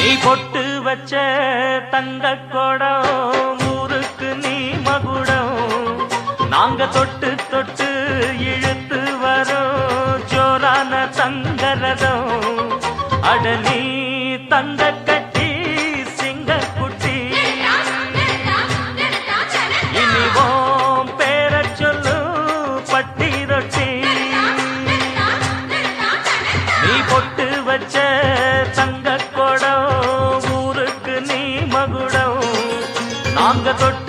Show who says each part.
Speaker 1: நீ பொட்டு வச்ச தங்க கொடம் ஊருக்கு நீ மகுடம் நாங்க தொட்டு தொட்டு இழுத்து வரோம் ஜோரான தங்கரதம் அட நீ தங்க கட்டி சிங்க குட்டி இனிவோம் பேர சொல்லு பட்டி ரொட்டி நீ பொட்டு வச்ச தங்க கொடம் ஊருக்கு நீ மகுடம் நாங்க தொட்டு